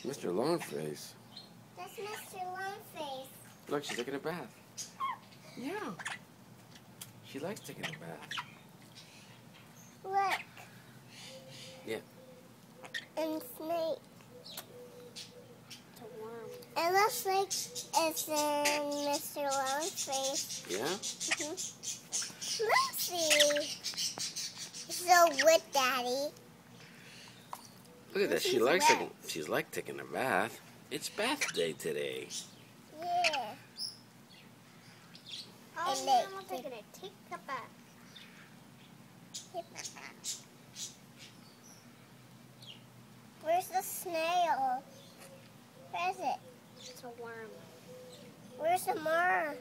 Mr. Longface. That's Mr. Longface. Look, she's taking a bath. Yeah. She likes taking a bath. Look. Yeah. And snake. It's a worm. It looks like it's in Mr. Longface. Yeah? Let's see. So with Daddy. Look at that. She's like taking a bath. It's bath day today. Yeah. Oh, And Mama, they're gonna take a bath. Where's the snail? Where is it? It's a worm. Where's the worm?